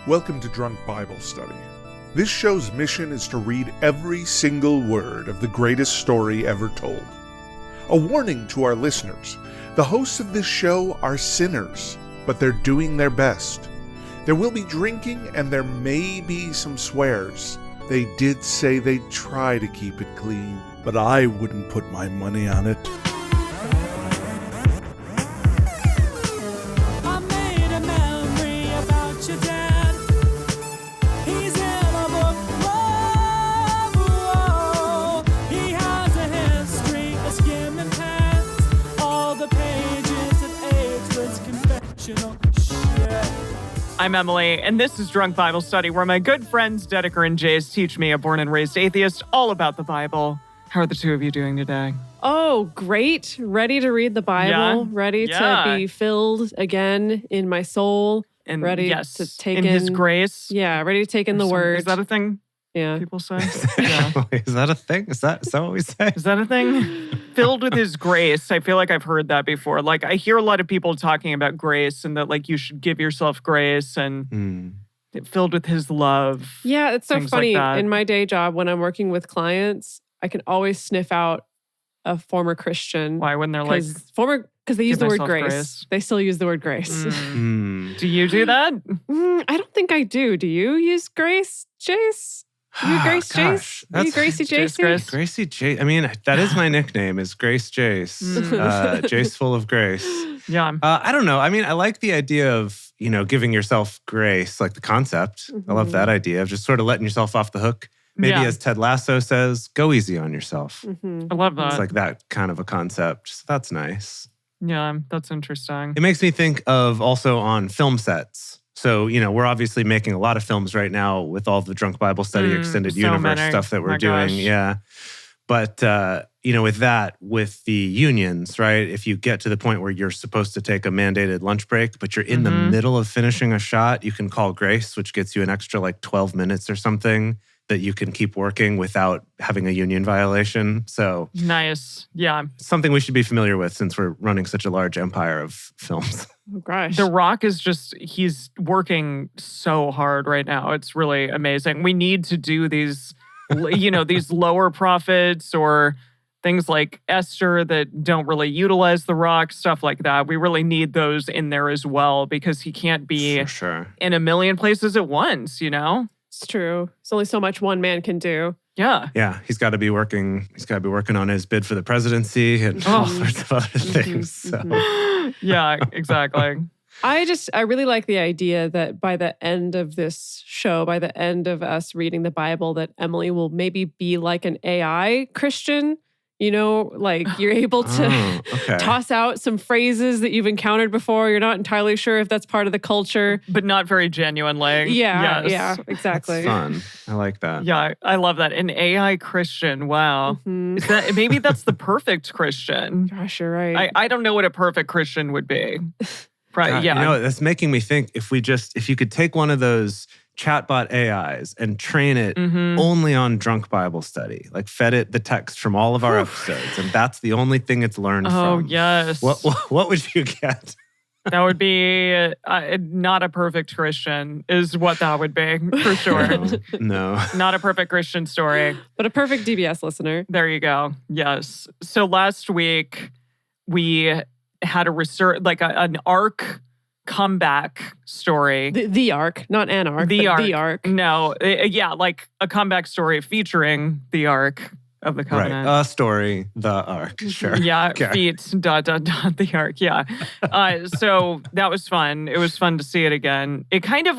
Welcome to Drunk Bible Study. This show's mission is to read every single word of the greatest story ever told. A warning to our listeners, the hosts of this show are sinners, but they're doing their best. There will be drinking and there may be some swears. They did say they'd try to keep it clean, but I wouldn't put my money on it. I'm Emily, and this is Drunk Bible Study, where my good friends Dedeker and Jace teach me, a born and raised atheist, all about the Bible. How are the two of you doing today? Oh, great. Ready to read the Bible. Ready to be filled again in my soul. And ready to take in His grace. Yeah, ready to take in the word. Is that a thing? Yeah. People say? Yeah. Is that a thing? Is that what we say? Is that a thing? Filled with his grace. I feel like I've heard that before. Like, I hear a lot of people talking about grace and that, like, you should give yourself grace and filled with his love. Yeah, it's so funny. Like in my day job, when I'm working with clients, I can always sniff out a former Christian. Why? When they're like... Because they use the word grace. They still use the word grace. Do you do that? I don't think I do. Do you use grace, Jace? You Grace Jace? Are you Gracie Jace? Gracie Jace. I mean, that is my nickname, is Grace Jace. Jace full of grace. Yeah. I don't know. I mean, I like the idea of, giving yourself grace, like the concept. I love that idea of just sort of letting yourself off the hook. Maybe as Ted Lasso says, go easy on yourself. I love that. It's like that kind of a concept. So that's nice. Yeah, that's interesting. It makes me think of also on film sets. So, we're obviously making a lot of films right now with all the Drunk Bible Study Extended Universe stuff that we're doing. Gosh. Yeah. But, with that, with the unions, right? If you get to the point where you're supposed to take a mandated lunch break, but you're in the middle of finishing a shot, you can call grace, which gets you an extra 12 minutes or something that you can keep working without having a union violation. So nice. Yeah. Something we should be familiar with since we're running such a large empire of films. Oh, gosh. The Rock is he's working so hard right now. It's really amazing. We need to do these, these lower profits or things like Esther that don't really utilize The Rock, stuff like that. We really need those in there as well because he can't be in a million places at once, It's true. There's only so much one man can do. Yeah. Yeah. He's got to be working on his bid for the presidency and all sorts of other things. So. Yeah, exactly. I really like the idea that by the end of this show, by the end of us reading the Bible, that Emily will maybe be like an AI Christian. You're able to toss out some phrases that you've encountered before. You're not entirely sure if that's part of the culture. But not very genuinely. Yeah, exactly. That's fun. I like that. Yeah, I love that. An AI Christian, wow. Maybe that's the perfect Christian. Gosh, you're right. I don't know what a perfect Christian would be. Right, God, that's making me think if you could take one of those chatbot AIs and train it only on Drunk Bible Study, fed it the text from all of our episodes, and that's the only thing it's learned from. Oh, yes. What would you get? That would be not a perfect Christian is what that would be, for sure. No. Not a perfect Christian story. But a perfect DBS listener. There you go. Yes. So last week, we had a research, an arc comeback story. The arc, not an arc. The arc. No, a comeback story featuring the arc of the covenant. Right, a story, the arc. Sure. Yeah, feet, ... the arc. Yeah. So that was fun. It was fun to see it again. It kind of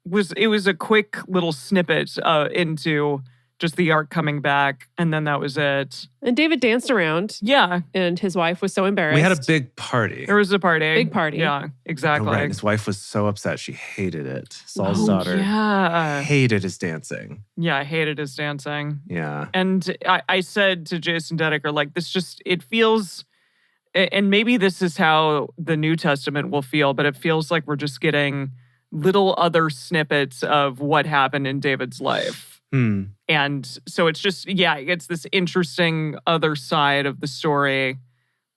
was a quick little snippet into just the arc coming back, and then that was it. And David danced around. Yeah. And his wife was so embarrassed. We had a big party. There was a party. Big party. Yeah, exactly. Right. His wife was so upset. She hated it. Saul's daughter hated his dancing. Yeah, I hated his dancing. Yeah. And I said to Jason Dedeker, it feels, and maybe this is how the New Testament will feel, but it feels like we're just getting little other snippets of what happened in David's life. And so it's just, it's this interesting other side of the story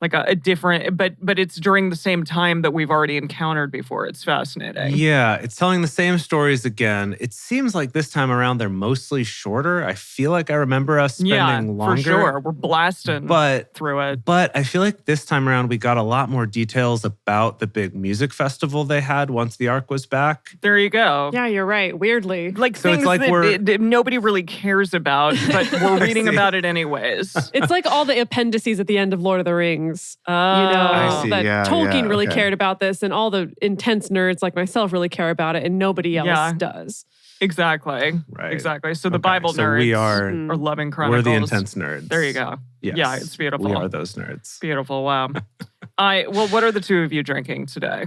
like a different, but it's during the same time that we've already encountered before. It's fascinating. Yeah, it's telling the same stories again. It seems like this time around they're mostly shorter. I feel like I remember us spending longer. For sure. We're blasting through it. But I feel like this time around we got a lot more details about the big music festival they had once the Ark was back. There you go. Yeah, you're right. Weirdly. Like so things like that nobody really cares about, but we're reading about it anyways. It's like all the appendices at the end of Lord of the Rings. Tolkien really cared about this, and all the intense nerds like myself really care about it, and nobody else does. Exactly. Right. Exactly. So the Bible nerds are loving Chronicles. We're the intense nerds. There you go. Yes. Yeah, it's beautiful. We are those nerds. Beautiful. Wow. Well, what are the two of you drinking today?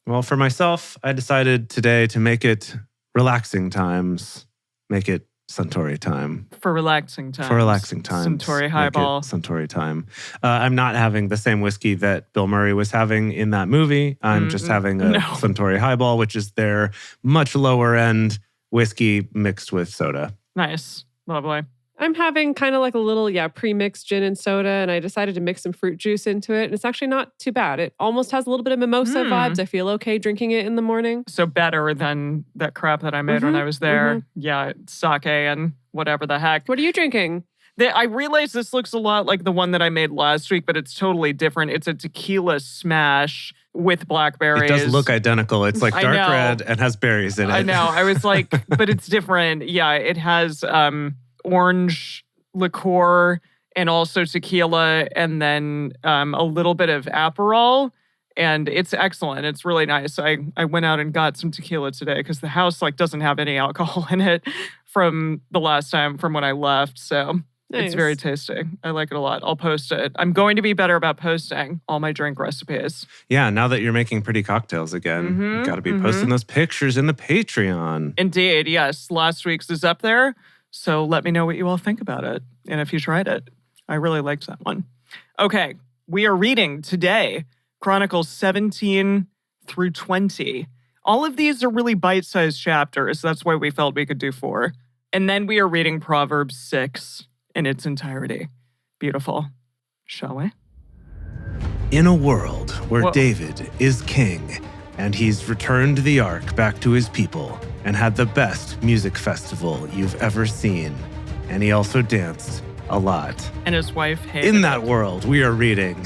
Well, for myself, I decided today to make it relaxing times. Make it Suntory time. For relaxing times. Suntory highball. Suntory time. I'm not having the same whiskey that Bill Murray was having in that movie. I'm just having a Suntory highball, which is their much lower end whiskey mixed with soda. Nice. Lovely. I'm having kind of like a little, pre-mixed gin and soda, and I decided to mix some fruit juice into it, and it's actually not too bad. It almost has a little bit of mimosa vibes. I feel okay drinking it in the morning. So better than that crap that I made when I was there. Yeah, sake and whatever the heck. What are you drinking? I realize this looks a lot like the one that I made last week, but it's totally different. It's a tequila smash with blackberries. It does look identical. It's like dark red and has berries in it. I know. I was like, but it's different. Yeah, it has orange liqueur and also tequila, and then a little bit of Aperol, and it's excellent. It's really nice. I went out and got some tequila today because the house doesn't have any alcohol in it from the last time from when I left. So it's very tasty. I like it a lot. I'll post it. I'm going to be better about posting all my drink recipes. Yeah, now that you're making pretty cocktails again, you got to be posting those pictures in the Patreon. Indeed, yes. Last week's is up there. So let me know what you all think about it and if you tried it. I really liked that one. Okay, we are reading today Chronicles 17 through 20. All of these are really bite-sized chapters. That's why we felt we could do 4. And then we are reading Proverbs 6 in its entirety. Beautiful. Shall we? In a world where David is king and he's returned the Ark back to his people and had the best music festival you've ever seen. And he also danced a lot. And his wife hated In that world, we are reading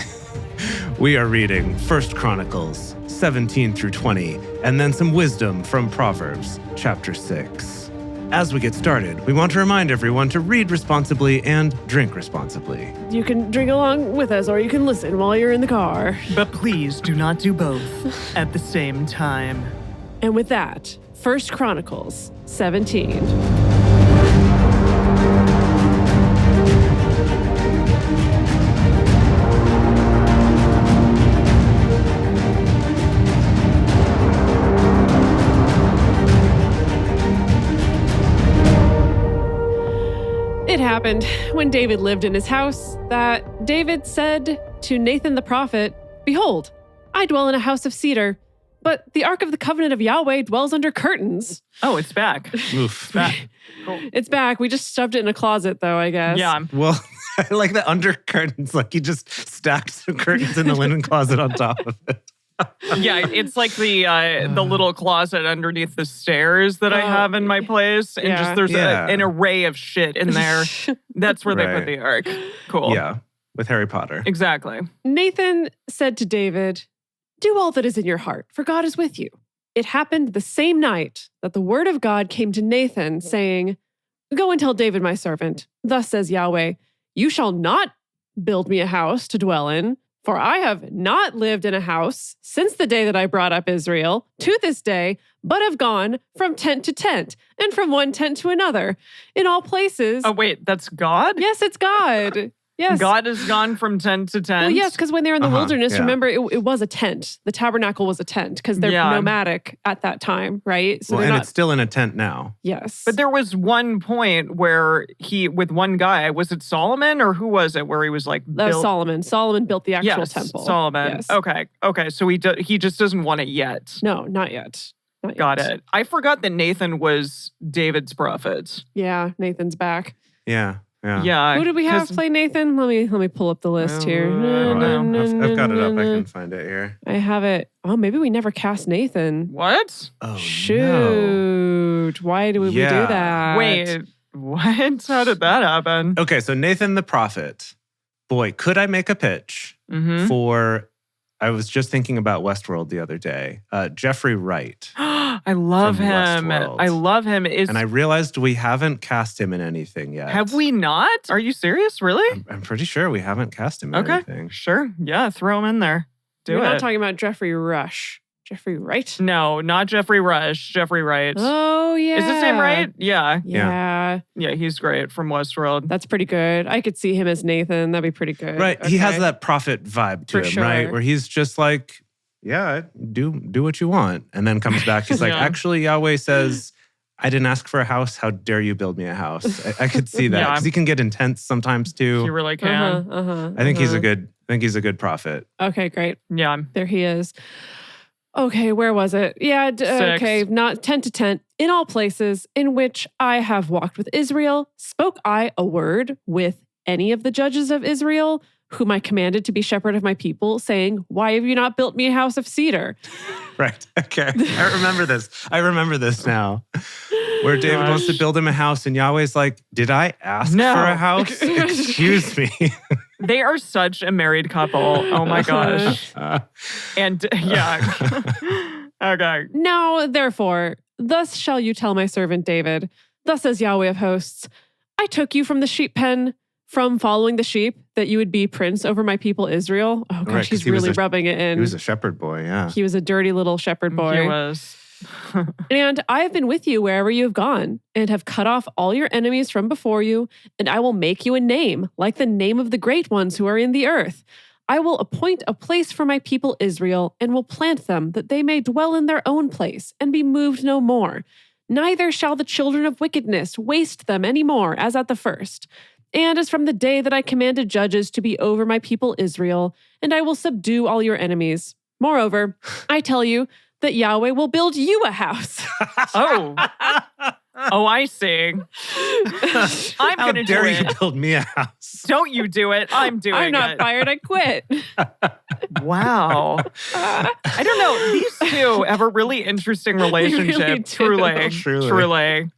1 Chronicles 17 through 20, and then some wisdom from Proverbs chapter 6. As we get started, we want to remind everyone to read responsibly and drink responsibly. You can drink along with us, or you can listen while you're in the car. But please do not do both at the same time. And with that, 1 Chronicles 17. It happened when David lived in his house that David said to Nathan the prophet, "Behold, I dwell in a house of cedar, but the Ark of the Covenant of Yahweh dwells under curtains." Oh, it's back. Oof. It's back. Cool. It's back. We just shoved it in a closet, though, I guess. Yeah. Well, I like the under curtains. Like you just stacked some curtains in the linen closet on top of it. Yeah, it's like the little closet underneath the stairs that I have in my place. And just there's an array of shit in there. That's where they put the Ark. Cool. Yeah, with Harry Potter. Exactly. Nathan said to David, "Do all that is in your heart, for God is with you." It happened the same night that the word of God came to Nathan, saying, "Go and tell David, my servant, thus says Yahweh, you shall not build me a house to dwell in, for I have not lived in a house since the day that I brought up Israel to this day, but have gone from tent to tent and from one tent to another in all places." Oh, wait, that's God? Yes, it's God. Yes. God has gone from tent to tent. Well, yes, because when they were in the wilderness, remember, it was a tent. The tabernacle was a tent because they're nomadic at that time, right? So it's still in a tent now. Yes. But there was one point where with one guy, was it Solomon or who was it, where he was like... That was Solomon. Solomon built the actual temple. Solomon. Yes. Okay. So he just doesn't want it yet. No, not yet. Got it. I forgot that Nathan was David's prophet. Yeah, Nathan's back. Yeah. Yeah. Who did we have play Nathan? Let me pull up the list here. I've got it up. I can find it here. I have it. Oh, maybe we never cast Nathan. What? Oh, shoot. No. Why did we do that? Wait, what? How did that happen? Okay, so Nathan the prophet. Boy, could I make a pitch for... I was just thinking about Westworld the other day. Jeffrey Wright. I love him. Westworld. I love him. And I realized we haven't cast him in anything yet. Have we not? Are you serious? Really? I'm pretty sure we haven't cast him in anything. Sure. Yeah, throw him in there. We're not talking about Jeffrey Rush. Jeffrey Wright? No, not Jeffrey Rush. Jeffrey Wright. Oh, yeah. Is his name right? Yeah. Yeah. Yeah, he's great from Westworld. That's pretty good. I could see him as Nathan. That'd be pretty good. Right. Okay. He has that prophet vibe to him, right? Where he's just like, yeah, do what you want. And then comes back. He's like, actually, Yahweh says, I didn't ask for a house. How dare you build me a house? I could see that. Because he can get intense sometimes too. He really can. I think he's a good prophet. Okay, great. Yeah. There he is. Okay, where was it? Yeah, okay, not 10 to 10. In all places in which I have walked with Israel, spoke I a word with any of the judges of Israel, whom I commanded to be shepherd of my people, saying, why have you not built me a house of cedar? Right, okay. I remember this now. Where David wants to build him a house and Yahweh's like, did I ask for a house? Excuse me. They are such a married couple. Oh my gosh. And okay. Now, therefore, thus shall you tell my servant David, thus says Yahweh of hosts, I took you from the sheep pen, from following the sheep, that you would be prince over my people Israel. Oh gosh, he's really rubbing it in. He was a shepherd boy, yeah. He was a dirty little shepherd boy. He was. And I have been with you wherever you have gone, and have cut off all your enemies from before you, and I will make you a name, like the name of the great ones who are in the earth. I will appoint a place for my people Israel, and will plant them, that they may dwell in their own place, and be moved no more. Neither shall the children of wickedness waste them any more, as at the first. And as from the day that I commanded judges to be over my people Israel, and I will subdue all your enemies. Moreover, I tell you, that Yahweh will build you a house. Oh, I see. I'm going to do it. How dare you build me a house? Don't you do it. I'm doing it. I'm not fired. I quit. Wow. I don't know. These two have a really interesting relationship. Really truly.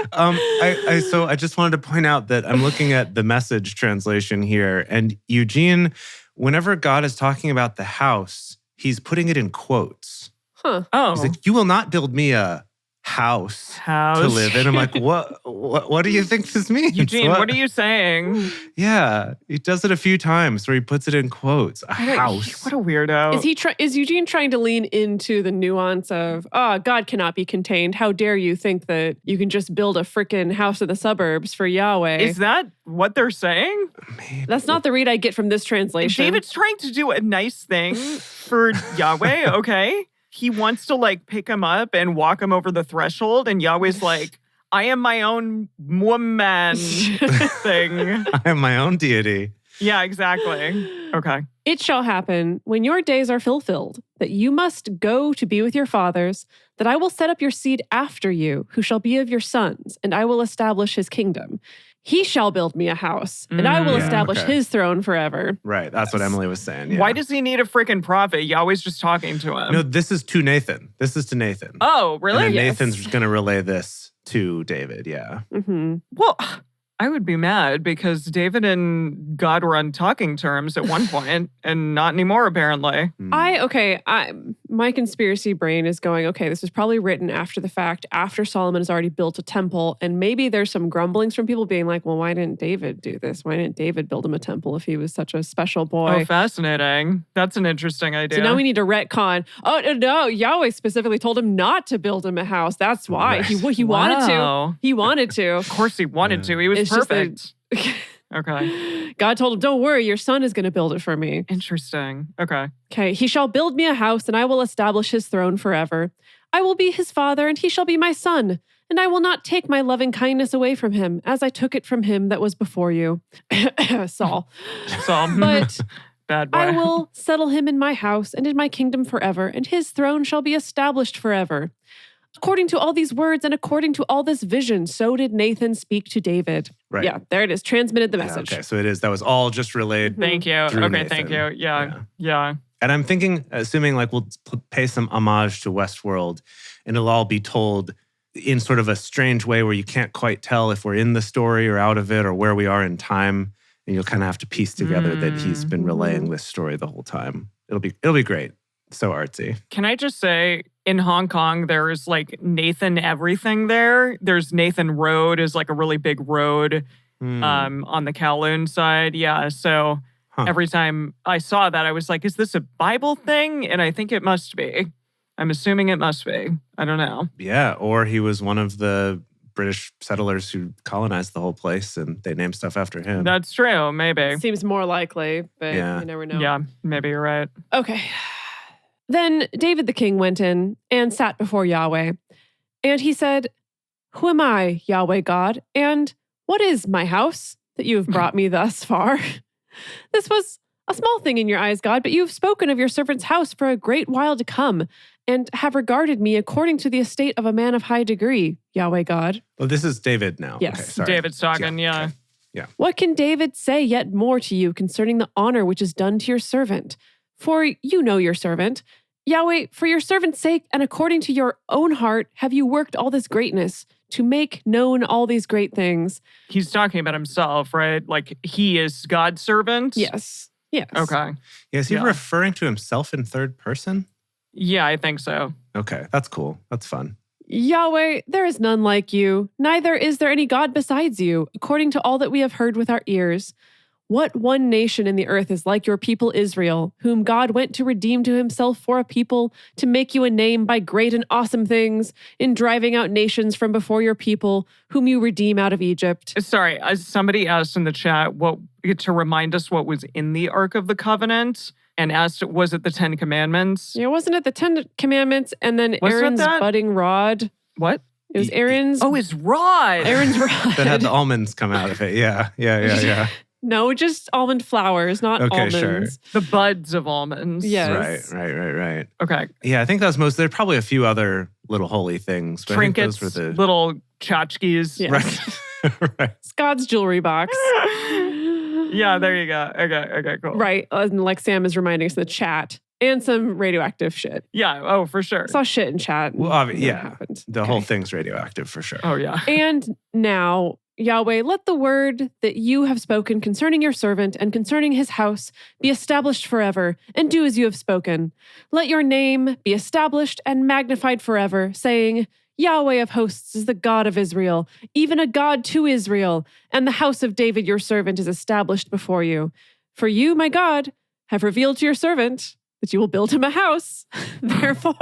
So I just wanted to point out that I'm looking at the Message translation here. And Eugene, whenever God is talking about the house, he's putting it in quotes. Huh. Oh. He's like, you will not build me a house to live in. I'm like, what do you think this means? Eugene, what are you saying? Yeah, he does it a few times where he puts it in quotes. A house. What a weirdo. Is Eugene trying to lean into the nuance of, God cannot be contained. How dare you think that you can just build a frickin' house in the suburbs for Yahweh? Is that what they're saying? Maybe. That's not the read I get from this translation. David's trying to do a nice thing for Yahweh, okay? He wants to pick him up and walk him over the threshold, and Yahweh's like, I am my own woman thing. I am my own deity. Yeah, exactly. Okay. It shall happen when your days are fulfilled that you must go to be with your fathers, that I will set up your seed after you, who shall be of your sons, and I will establish his kingdom. He shall build me a house, and I will establish his throne forever. Right, that's what Emily was saying. Yeah. Why does he need a freaking prophet? Yahweh's just talking to him. No, this is to Nathan. Oh, really? And then Nathan's going to relay this to David, yeah. Mm-hmm. Well, I would be mad because David and God were on talking terms at one point and not anymore, apparently. My conspiracy brain is going, okay, this was probably written after the fact, after Solomon has already built a temple. And maybe there's some grumblings from people being like, well, why didn't David do this? Why didn't David build him a temple if he was such a special boy? Oh, fascinating. That's an interesting idea. So now we need to retcon. Oh, no, Yahweh specifically told him not to build him a house. That's why. He wanted to. He wanted to. Of course he wanted to. He was perfect. Okay. God told him, don't worry, your son is going to build it for me. Interesting. Okay. Okay. He shall build me a house, and I will establish his throne forever. I will be his father, and he shall be my son. And I will not take my loving kindness away from him, as I took it from him that was before you. Saul. But bad boy. I will settle him in my house and in my kingdom forever, and his throne shall be established forever. According to all these words and according to all this vision, so did Nathan speak to David. Right. Yeah, there it is. Transmitted the message. Okay, so it is. That was all just relayed. Thank you. through Okay, Nathan. thank you. Yeah. And I'm thinking, assuming like we'll pay some homage to Westworld, and it'll all be told in sort of a strange way where you can't quite tell if we're in the story or out of it or where we are in time. And you'll kind of have to piece together that he's been relaying this story the whole time. It'll be great. So artsy. Can I just say, in Hong Kong, there's like Nathan everything there. There's Nathan Road is like a really big road on the Kowloon side. Yeah, so every time I saw that, I was like, is this a Bible thing? And I think it must be. I'm assuming it must be. I don't know. Yeah, or he was one of the British settlers who colonized the whole place and they named stuff after him. That's true, maybe. Seems more likely, but Yeah. you never know. Yeah, maybe you're right. Okay. Then David the king went in and sat before Yahweh. And he said, "Who am I, Yahweh God? And what is my house that you have brought me thus far? This was a small thing in your eyes, God, but you have spoken of your servant's house for a great while to come, and have regarded me according to the estate of a man of high degree, Yahweh God." Well, this is David now. Yes. Okay, sorry. David's talking, yeah. Okay. "What can David say yet more to you concerning the honor which is done to your servant? For you know your servant. Yahweh, for your servant's sake and according to your own heart have you worked all this greatness, to make known all these great things." He's talking about himself, right? Like he is God's servant? Yes. Yes. Okay. Yeah, is he Yeah. referring to himself in third person? Yeah, I think so. Okay, that's cool. That's fun. "Yahweh, there is none like you, neither is there any God besides you, according to all that we have heard with our ears. What one nation in the earth is like your people Israel, whom God went to redeem to himself for a people, to make you a name by great and awesome things, in driving out nations from before your people, whom you redeem out of Egypt." Sorry, somebody asked in the chat to remind us what was in the Ark of the Covenant and asked, was it the 10 Commandments? Yeah, wasn't it the 10 Commandments and then Wasn't Aaron's that- budding rod? What? It was Aaron's Oh, his rod. Aaron's rod. That had the almonds come out of it. Yeah. No, just almond flowers, not Okay, almonds. sure. The buds of almonds. Yes. Right. Okay. Yeah, I think that was most. There are probably a few other little holy things, but Trinkets, I think those were the little tchotchkes. Yes. right. It's God's jewelry box. Yeah, there you go. Okay, cool. Right. And like Sam is reminding us in the chat. And some radioactive shit. Yeah, oh, for sure. Saw shit in chat. Well, That happened. The whole thing's radioactive for sure. Oh, yeah. And now, Yahweh, let the word that you have spoken concerning your servant and concerning his house be established forever, and do as you have spoken. Let your name be established and magnified forever, saying, Yahweh of hosts is the God of Israel, even a God to Israel, and the house of David your servant is established before you. For you, my God, have revealed to your servant that you will build him a house. Therefore,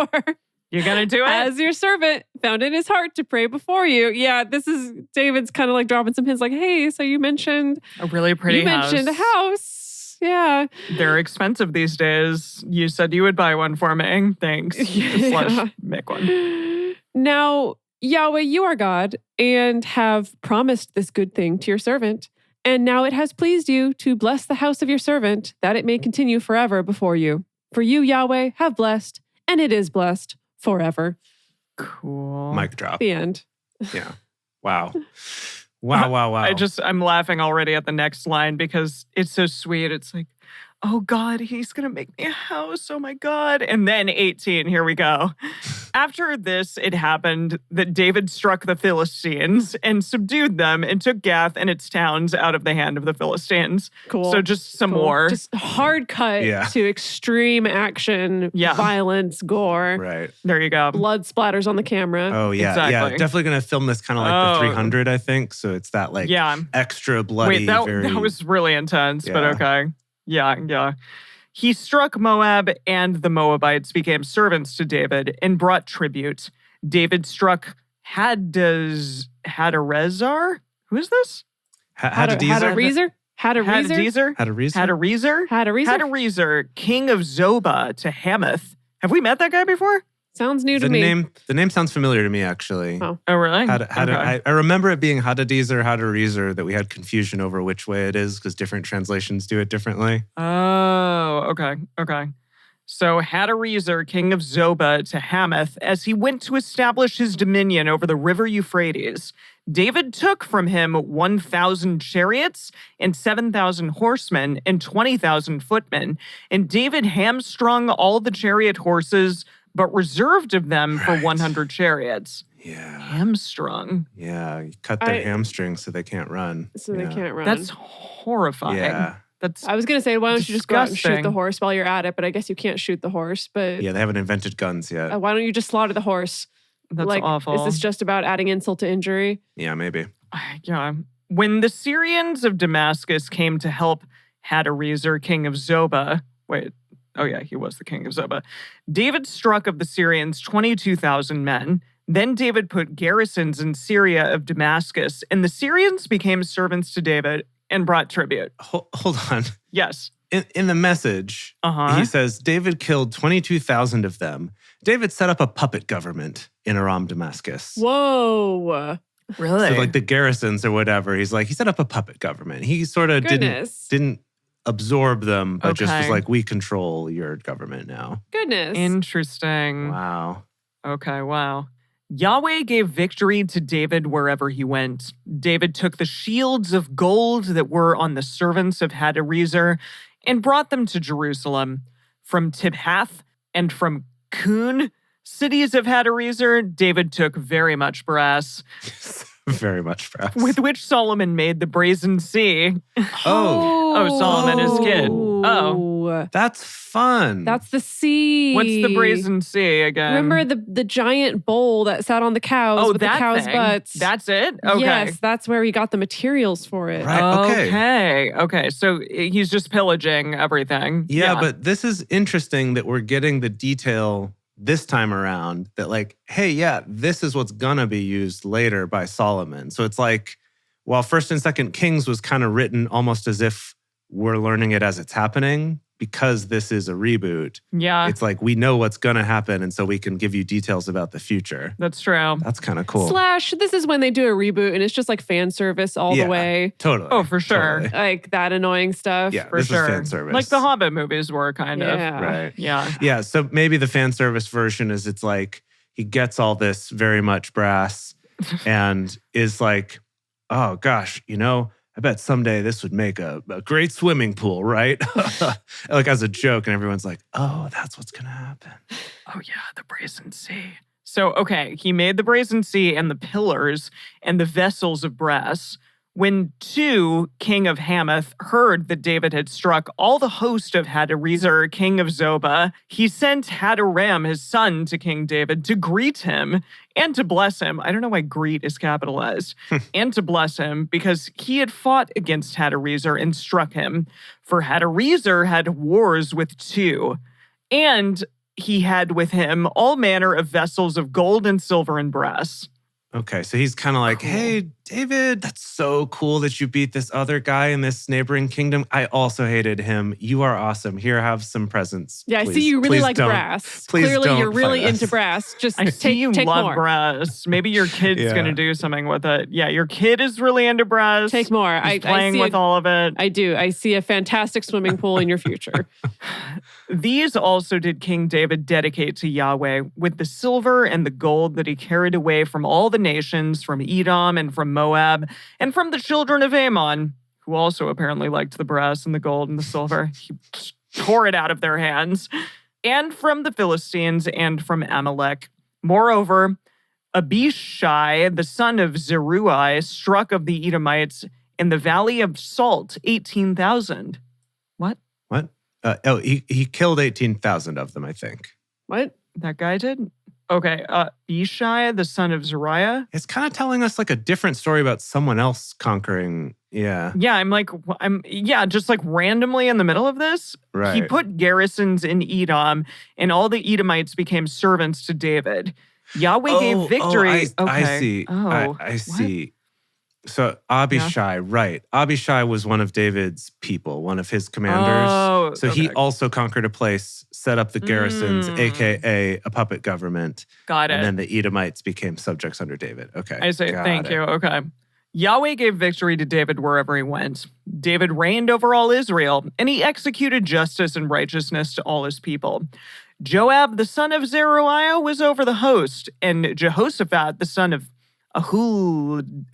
You're going to do it? as your servant found in his heart to pray before you. Yeah, this is David's kind of like dropping some hints like, hey, so you mentioned A really pretty house. a house. Yeah. They're expensive these days. You said you would buy one for me. Thanks. Slash make one. Now, Yahweh, you are God and have promised this good thing to your servant. And now it has pleased you to bless the house of your servant, that it may continue forever before you. For you, Yahweh, have blessed, and it is blessed forever. Cool. Mic drop. The end. Yeah. Wow. Wow. I'm laughing already at the next line because it's so sweet. It's like, oh God, he's going to make me a house. Oh my God. And then 18, here we go. After this, it happened that David struck the Philistines and subdued them and took Gath and its towns out of the hand of the Philistines. Cool. So just some more. Just hard cut to extreme action, violence, gore. Right. There you go. Blood splatters on the camera. Oh, yeah. Exactly. Yeah. Definitely going to film this kind of like the 300, I think. So it's that like extra bloody. Wait, that was really intense, but okay. Yeah. He struck Moab, and the Moabites became servants to David and brought tribute. David struck Hadarezer? Who is this? Hadarezer? King of Zobah to Hamath. Have we met that guy before? Sounds new to me. The name sounds familiar to me, actually. Oh, really? I remember it being Hadarezer, that we had confusion over which way it is because different translations do it differently. Oh, okay. So Hadarezer, king of Zobah, to Hamath as he went to establish his dominion over the river Euphrates. David took from him 1,000 chariots and 7,000 horsemen and 20,000 footmen. And David hamstrung all the chariot horses, but reserved of them for 100 chariots. Yeah. Hamstrung. Yeah. You cut their hamstrings so they can't run. They can't run. That's horrifying. Yeah. I was going to say, why don't you just go out and shoot disgusting. the horse while you're at it? But I guess you can't shoot the horse. But Yeah, they haven't invented guns yet. why don't you just slaughter the horse? That's awful. Is this just about adding insult to injury? Yeah, maybe. Yeah. When the Syrians of Damascus came to help Hadarezer, king of Zobah, he was the king of Zobah, David struck of the Syrians 22,000 men. Then David put garrisons in Syria of Damascus, and the Syrians became servants to David and brought tribute. Hold on. Yes. In the message, he says, David killed 22,000 of them. David set up a puppet government in Aram, Damascus. Whoa. Really? So like the garrisons or whatever, he's like, he set up a puppet government. He sort of didn't absorb them, but just was like, we control your government now. Goodness. Interesting. Wow. Okay, wow. Yahweh gave victory to David wherever he went. David took the shields of gold that were on the servants of Hadarezer and brought them to Jerusalem. From Tibhath and from Kun, cities of Hadarezer, David took very much brass. Very much brass. With which Solomon made the brazen sea. Oh, Solomon, his kid. Oh. That's fun. That's the sea. What's the brazen sea again? Remember the giant bowl that sat on the cows with the cows' butts? That's it? Okay. Yes, that's where he got the materials for it. Right, okay. So he's just pillaging everything. Yeah, but this is interesting that we're getting the detail this time around that like, hey, yeah, this is what's gonna be used later by Solomon. So it's like, while 1st and 2nd Kings was kind of written almost as if we're learning it as it's happening, because this is a reboot. Yeah. It's like we know what's gonna happen, and so we can give you details about the future. That's true. That's kind of cool. / this is when they do a reboot and it's just like fan service all the way. Totally. Oh, for sure. Totally. Like that annoying stuff. Yeah, For this sure. is fan service. Like the Hobbit movies were kind of. Right. Yeah. Yeah, so maybe the fan service version is it's like he gets all this very much brass and is like, oh gosh, I bet someday this would make a great swimming pool, right? Like as a joke, and everyone's like, oh, that's what's going to happen. Oh, yeah, the brazen sea. So, okay, he made the brazen sea and the pillars and the vessels of brass. When king of Hamath, heard that David had struck all the host of Hadarezer, king of Zobah, he sent Hadaram, his son, to King David to greet him and to bless him. I don't know why greet is capitalized. And to bless him because he had fought against Hadarezer and struck him. For Hadarezer had wars with 2, and he had with him all manner of vessels of gold and silver and brass. Okay, so he's kind of like, hey, David, that's so cool that you beat this other guy in this neighboring kingdom. I also hated him. You are awesome. Here, have some presents. Yeah, I see you really like brass. Clearly, you're really into brass. Just I see you take love more. brass. Maybe your kid's going to do something with it. Yeah, your kid is really into brass. Take more. He's playing with all of it. I do. I see a fantastic swimming pool in your future. These also did King David dedicate to Yahweh with the silver and the gold that he carried away from all the nations, from Edom and from Moab, and from the children of Ammon, who also apparently liked the brass and the gold and the silver. He tore it out of their hands. And from the Philistines and from Amalek. Moreover, Abishai, the son of Zeruiah, struck of the Edomites in the valley of Salt 18,000. What? What? He killed 18,000 of them, I think. What? That guy did? Okay, Abishai, the son of Zeruiah. It's kind of telling us like a different story about someone else conquering. Yeah. Yeah, just like randomly in the middle of this. Right. He put garrisons in Edom, and all the Edomites became servants to David. Yahweh gave victory. I see. I see. So Abishai, right. Abishai was one of David's people, one of his commanders. So he also conquered a place, set up the garrisons, aka a puppet government. Got it. And then the Edomites became subjects under David. Okay. I say thank you. Okay. Yahweh gave victory to David wherever he went. David reigned over all Israel, and he executed justice and righteousness to all his people. Joab, the son of Zeruiah, was over the host, and Jehoshaphat, the son of Ahilud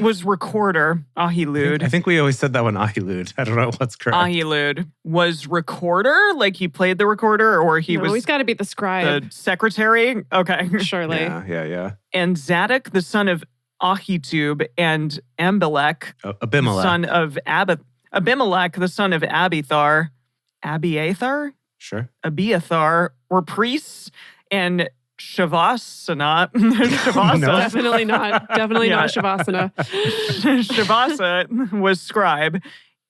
was recorder. I think we always said that one, Ahilud. I don't know what's correct. Ahilud was recorder, like he played the recorder, or he's got to be the scribe. The secretary? Okay. Surely. Yeah. And Zadok, the son of Ahitub, and Abimelech, Abimelech. son of Abimelech, the son of Abiathar, Abiathar were priests, and Shavasana. No. Definitely not Shavasana. Shavasa was scribe.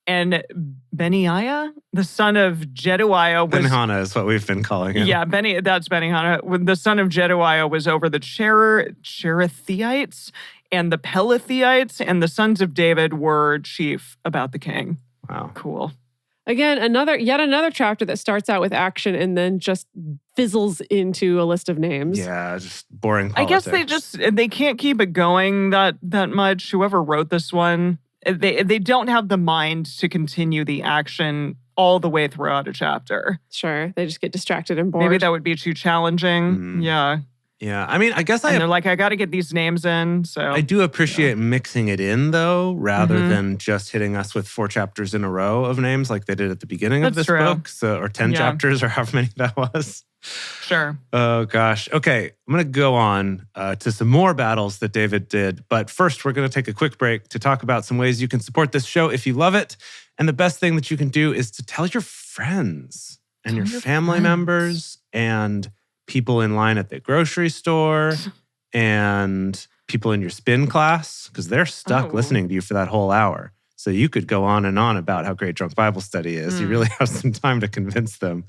And Benaiah, the son of Jeduiah, was... Benhana is what we've been calling him. Yeah, that's Benihana. The son of Jeduiah was over the Cherethites and the Pelethites, and the sons of David were chief about the king. Wow. Cool. Again, yet another chapter that starts out with action and then just fizzles into a list of names. Yeah, just boring politics. I guess they can't keep it going that much. Whoever wrote this one, they don't have the mind to continue the action all the way throughout a chapter. Sure, they just get distracted and bored. Maybe that would be too challenging. Yeah. Yeah, I mean, I guess they're like, I got to get these names in. So I do appreciate mixing it in, though, rather than just hitting us with 4 chapters in a row of names like they did at the beginning of this book, or 10 chapters, or however many that was. Sure. Oh, gosh. Okay, I'm going to go on to some more battles that David did. But first, we're going to take a quick break to talk about some ways you can support this show if you love it. And the best thing that you can do is to tell your friends and your family members and people in line at the grocery store and people in your spin class, because they're stuck listening to you for that whole hour. So you could go on and on about how great Drunk Bible Study is. You really have some time to convince them.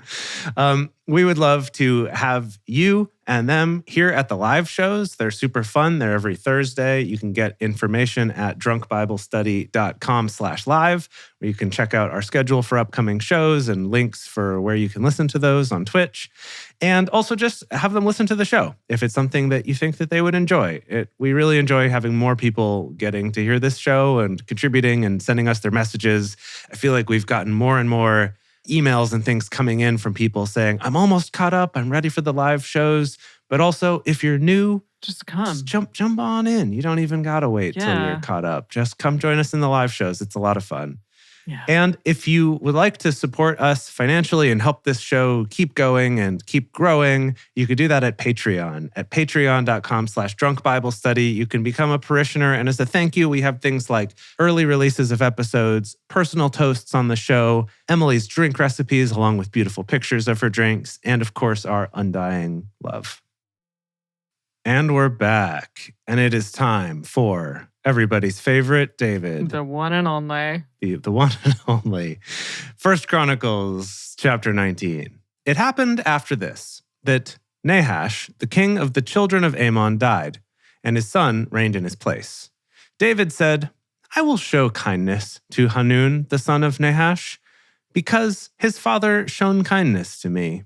We would love to have you and them here at the live shows. They're super fun. They're every Thursday. You can get information at drunkbiblestudy.com/live, where you can check out our schedule for upcoming shows and links for where you can listen to those on Twitch. And also just have them listen to the show if it's something that you think that they would enjoy. We really enjoy having more people getting to hear this show and contributing and sending us their messages. I feel like we've gotten more and more emails and things coming in from people saying, I'm almost caught up. I'm ready for the live shows. But also, if you're new, just come. Just jump on in. You don't even got to wait till you're caught up. Just come join us in the live shows. It's a lot of fun. Yeah. And if you would like to support us financially and help this show keep going and keep growing, you could do that at Patreon. At patreon.com/drunkbiblestudy, you can become a parishioner. And as a thank you, we have things like early releases of episodes, personal toasts on the show, Emily's drink recipes, along with beautiful pictures of her drinks, and of course, our undying love. And we're back. And it is time for everybody's favorite David. The one and only. The one and only. 1 Chronicles chapter 19. It happened after this that Nahash, the king of the children of Ammon, died, and his son reigned in his place. David said, I will show kindness to Hanun, the son of Nahash, because his father shown kindness to me.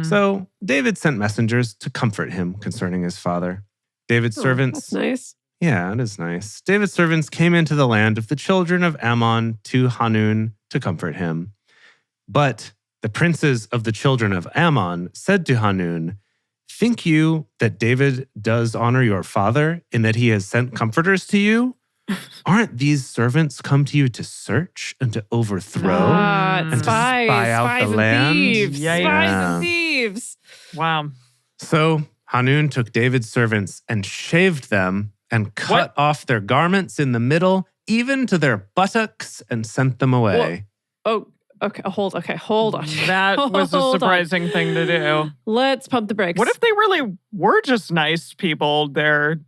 So David sent messengers to comfort him concerning his father. David's servants... That's nice. Yeah, it is nice. David's servants came into the land of the children of Ammon to Hanun to comfort him. But the princes of the children of Ammon said to Hanun, think you that David does honor your father in that he has sent comforters to you? Aren't these servants come to you to search and to overthrow and to spy out the land? Spies and thieves. Wow. So Hanun took David's servants and shaved them and cut off their garments in the middle, even to their buttocks, and sent them away. Oh, okay. Hold on. That was a surprising thing to do. Let's pump the brakes. What if they really were just nice people there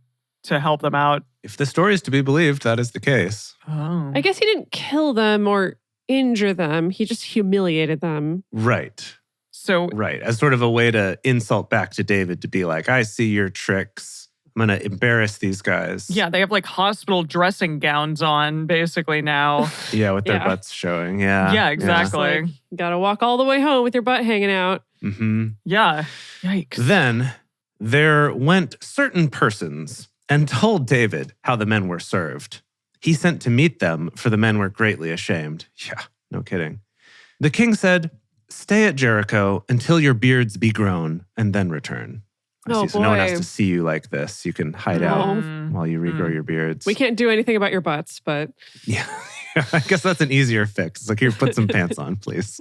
to help them out? If the story is to be believed, that is the case. Oh. I guess he didn't kill them or injure them. He just humiliated them. Right. So, right. As sort of a way to insult back to David, to be like, I see your tricks. I'm going to embarrass these guys. Yeah, they have like hospital dressing gowns on basically now. Yeah, with their butts showing. Yeah. Yeah, exactly. Like, gotta walk all the way home with your butt hanging out. Mm-hmm. Yeah. Yikes. Then there went certain persons and told David how the men were served. He sent to meet them, for the men were greatly ashamed. Yeah, no kidding. The king said, "Stay at Jericho until your beards be grown, and then return." So no one has to see you like this. You can hide out while you regrow your beards. We can't do anything about your butts, but... Yeah, I guess that's an easier fix. It's like, here, put some pants on, please.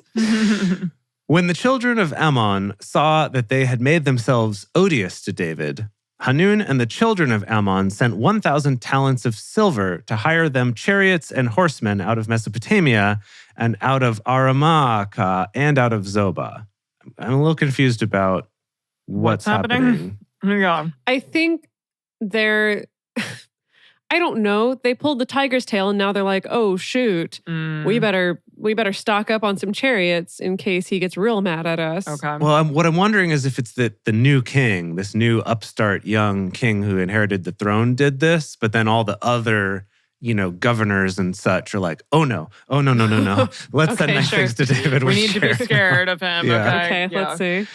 When the children of Ammon saw that they had made themselves odious to David, Hanun and the children of Ammon sent 1,000 talents of silver to hire them chariots and horsemen out of Mesopotamia and out of Aramaica and out of Zobah. I'm a little confused about what's happening. Yeah. I think they're... I don't know. They pulled the tiger's tail and now they're like, oh, shoot. We better stock up on some chariots in case he gets real mad at us. Okay. Well, what I'm wondering is if it's the new king, this new upstart young king who inherited the throne did this, but then all the other, governors and such are like, oh no. Let's send nice things to David. We need to be scared of him. Yeah. Okay, let's see.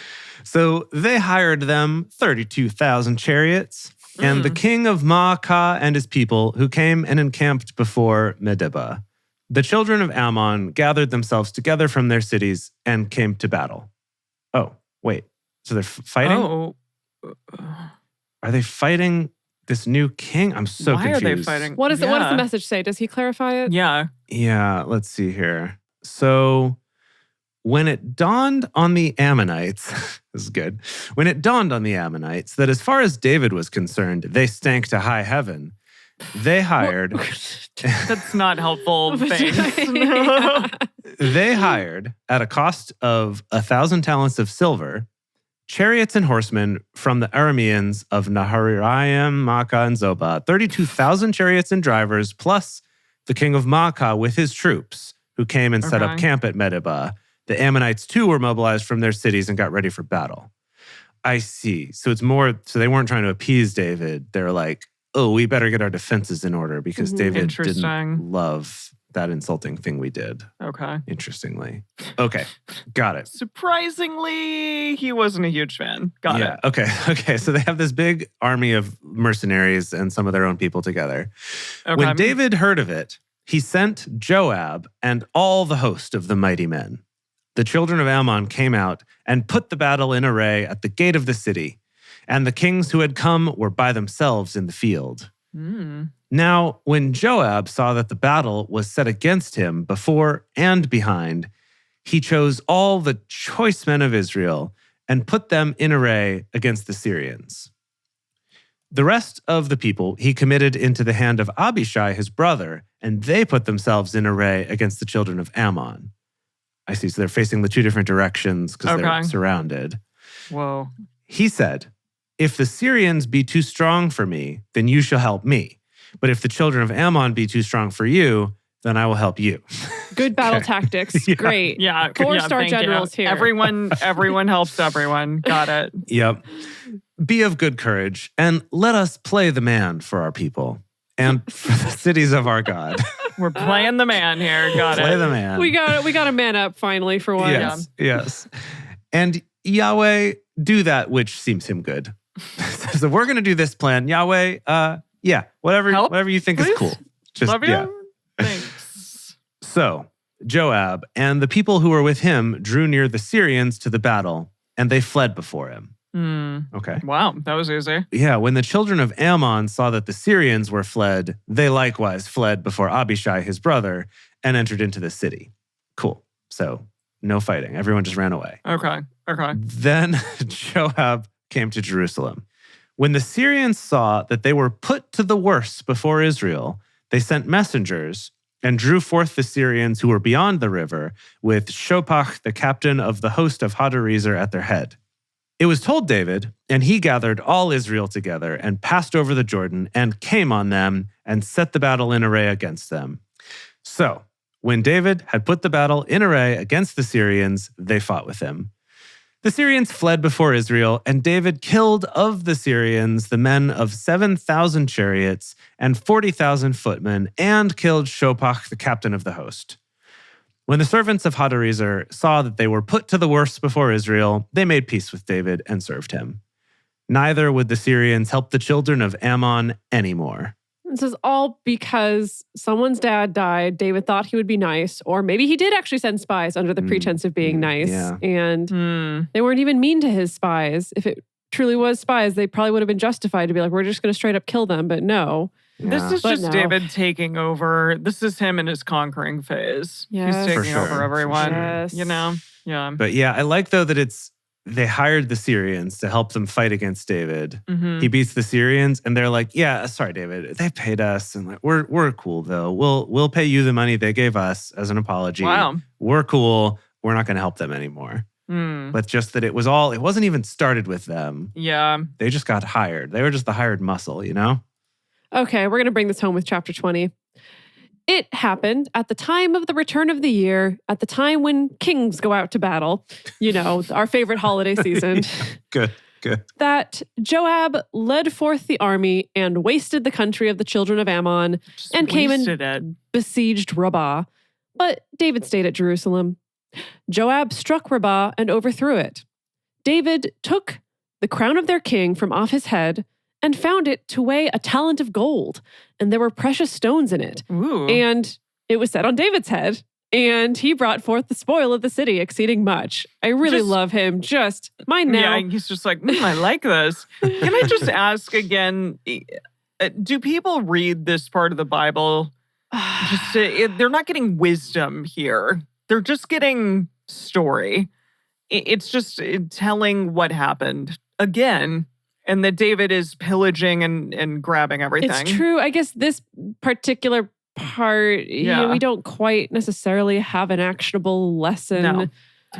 So they hired them 32,000 chariots. And the king of Maacah and his people, who came and encamped before Medeba. The children of Ammon gathered themselves together from their cities and came to battle. Oh, wait. So they're fighting? Oh. Are they fighting this new king? I'm so confused. Why are they fighting? What does the message say? Does he clarify it? Yeah. Yeah, let's see here. So when it dawned on the Ammonites, this is good. When it dawned on the Ammonites that as far as David was concerned, they stank to high heaven, they hired... That's not helpful. They hired, at a cost of 1,000 talents of silver, chariots and horsemen from the Arameans of Naharaim, Maacah, and Zobah, 32,000 chariots and drivers, plus the king of Maacah with his troops, who came and set up camp at Medeba. The Ammonites, too, were mobilized from their cities and got ready for battle. I see. So it's more, so they weren't trying to appease David. They're like, oh, we better get our defenses in order because David didn't love that insulting thing we did. Okay. Interestingly. Okay. Got it. Surprisingly, he wasn't a huge fan. Got it. Okay. So they have this big army of mercenaries and some of their own people together. Okay. When David heard of it, he sent Joab and all the host of the mighty men. The children of Ammon came out and put the battle in array at the gate of the city, and the kings who had come were by themselves in the field. Now, when Joab saw that the battle was set against him before and behind, he chose all the choice men of Israel and put them in array against the Syrians. The rest of the people he committed into the hand of Abishai, his brother, and they put themselves in array against the children of Ammon. I see. So they're facing the two different directions because they're surrounded. Whoa. He said, if the Syrians be too strong for me, then you shall help me. But if the children of Ammon be too strong for you, then I will help you. Good battle tactics. Yeah. Great. Yeah. 4-star generals here. Everyone helps everyone. Got it. Yep. Be of good courage and let us play the man for our people and for the cities of our God. We're playing the man here. Got it. Play the man. We got a man up finally for once. Yes. And Yahweh, do that which seems him good. So we're going to do this plan. Yahweh, whatever you think is cool. Just love you. Thanks. So Joab and the people who were with him drew near the Syrians to the battle, and they fled before him. Okay. Wow, that was easy. Yeah, when the children of Ammon saw that the Syrians were fled, they likewise fled before Abishai, his brother, and entered into the city. Cool. So no fighting. Everyone just ran away. Okay. Then Joab came to Jerusalem. When the Syrians saw that they were put to the worse before Israel, they sent messengers and drew forth the Syrians who were beyond the river, with Shopach, the captain of the host of Hadarezer, at their head. It was told David, and he gathered all Israel together and passed over the Jordan and came on them and set the battle in array against them. So when David had put the battle in array against the Syrians, they fought with him. The Syrians fled before Israel, and David killed of the Syrians the men of 7,000 chariots and 40,000 footmen, and killed Shopach, the captain of the host. When the servants of Hadarezer saw that they were put to the worse before Israel, they made peace with David and served him. Neither would the Syrians help the children of Ammon anymore. This is all because someone's dad died. David thought he would be nice, or maybe he did actually send spies under the pretense of being nice. Yeah. And they weren't even mean to his spies. If it truly was spies, they probably would have been justified to be like, we're just going to straight up kill them. But no. This is just David taking over. This is him in his conquering phase. Yes. He's taking over everyone. Yes. You know? Yeah. But yeah, I like though that they hired the Syrians to help them fight against David. Mm-hmm. He beats the Syrians and they're like, yeah, sorry, David. They paid us and like we're cool though. We'll pay you the money they gave us as an apology. Wow. We're cool. We're not going to help them anymore. But just that it wasn't even started with them. Yeah. They just got hired. They were just the hired muscle, you know? Okay, we're going to bring this home with chapter 20. It happened at the time of the return of the year, at the time when kings go out to battle, you know, our favorite holiday season. Good. That Joab led forth the army and wasted the country of the children of Ammon and came and besieged Rabbah. But David stayed at Jerusalem. Joab struck Rabbah and overthrew it. David took the crown of their king from off his head and found it to weigh a talent of gold, and there were precious stones in it. Ooh. And it was set on David's head, and he brought forth the spoil of the city, exceeding much. I really love him. Just mine now. Yeah, he's just like, I like this. Can I just ask again, do people read this part of the Bible? They're not getting wisdom here. They're just getting story. It's just telling what happened again. And that David is pillaging and grabbing everything. It's true. I guess this particular part, we don't quite necessarily have an actionable lesson